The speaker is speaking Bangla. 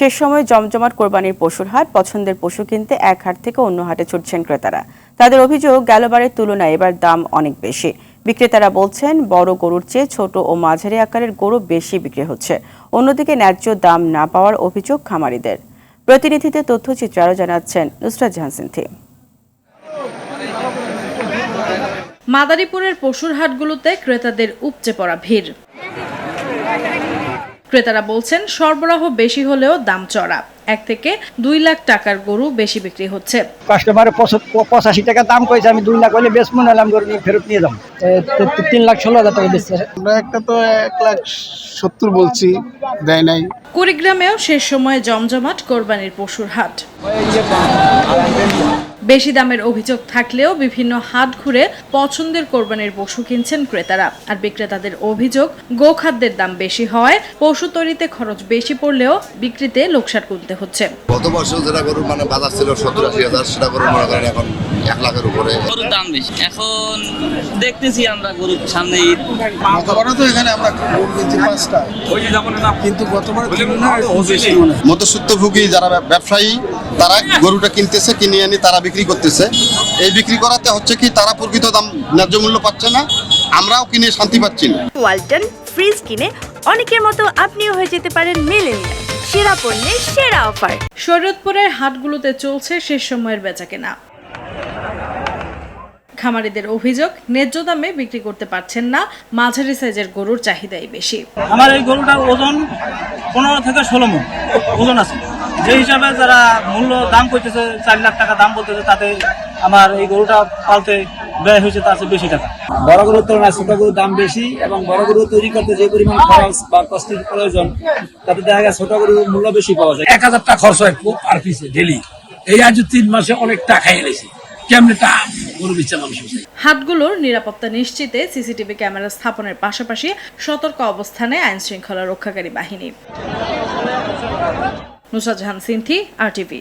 শেষ সময়ে জমজমাট কোরবানির পশুর হাট। পছন্দের পশু কিনতে এক হাট থেকে অন্য হাটে ছুটছেন ক্রেতারা। তাদের অভিযোগ, গেলবারের তুলনায় এবার দাম অনেক বেশি। বিক্রেতারা বলছেন, বড় গরুর চেয়ে ছোট ও মাঝারি আকারের গরু বেশি বিক্রি হচ্ছে। অন্যদিকে ন্যায্য দাম না পাওয়ার অভিযোগ খামারিদের। প্রতিনিধিদের তথ্যচিত্র আরও জানাচ্ছেন নুসরাত জাহান সিনথি। মাদারীপুরের পশুর হাটগুলোতে ক্রেতাদের উপচে পড়া ভিড়। ক্রেতারা বলছেন, সরবরাহ বেশি হলেও দাম চড়া। 1 থেকে 2 লাখ টাকার গরু বেশি বিক্রি হচ্ছে। কাস্টমার 85 টাকা দাম কইছে, আমি 2 লাখ হলে বেশ মনে হলাম গরু নিয়ে ফেরত নিয়ে যাবো। 3,16,000 টাকা বেচছে। আমরা একটা তো 1,70,000 বলছি, দেয় নাই। কুড়িগ্রামেও শেষ সময়ে জমজমাট কোরবানির পশুর হাট। বেশি দামের অভিযোগ থাকলেও বিভিন্ন হাট ঘুরে পছন্দের কোরবানির পশু কিনছেন ক্রেতারা। আর বিক্রেতাদের অভিযোগ, গোখাদ্যের দাম বেশি হওয়ায় পশু তৈরিতে খরচ বেশি পড়লেও বিক্রিতে লোকসান গুনতে হচ্ছে। গত বছর যেটা গরুর বাজার ছিল 70-80 সেটা গরু মনে করেন এখন 1 লাখের উপরে। গরুর দাম বেশি। এখন দেখতেছি আমরা গরুর সামনে ঈদ। গতবার তো এখানে আমরা গরু কিনছি 5টা, কিন্তু গতবার বেশি মনে হয়। মধ্যস্বত্বভোগী যারা ব্যবসায়ী, তারা গরুটা কিনতেছে, কিনে আনি তারা বিক্রি করতেছে। এই বিক্রি করাতে হচ্ছে কি, তারা প্রকৃত দাম ন্যায্য মূল্য পাচ্ছে না, আমরাও কিনে শান্তি পাচ্ছি না। ওয়ালটন ফ্রিজ কিনে অনেকের মতো আপনিও হয়ে যেতে পারেন মিলেনিয়াল। সেরা পণ্যের সেরা অফার। শরীয়তপুরের হাটগুলোতে চলছে শেষ সময়ের বেচাকেনা। খামারিদের অভিযোগ, ন্যায্য দামে বিক্রি করতে পারছেন না। মাঝারি সাইজের গরুর চাহিদাই বেশি। আমার এই গরুটার ওজন 15 থেকে 16 মণ ওজন আছে। যে হিসাবে যারা মূল্য দাম করতেছে 4 লাখ টাকা দাম বলতেছে, তাতে আমার এই গরুটা পালতে ব্যয় হয়েছে তার চেয়ে বেশি টাকা। বড় গরুর তুলনায় ছোট গরুর দাম বেশি, এবং বড় গরু তৈরি করতে যে পরিমাণ খরচ বা কষ্টের প্রয়োজন, তাতে দেখা যায় ছোট গরুর মূল্য বেশি পাওয়া যায়। 1000 টাকা খরচ হয় পার পিসে ডেলি। এই আজ 3 মাসে অনেক টাকা এনেছি। কেমনে টা গরু বিচ্ছে মানুষ। হাটগুলোর নিরাপত্তা নিশ্চিতে সিসিটিভি ক্যামেরা স্থাপনের পাশাপাশি সতর্ক অবস্থানে আইন শৃঙ্খলা রক্ষাকারী বাহিনী। নুসরাত জাহান সিনথি, RTV।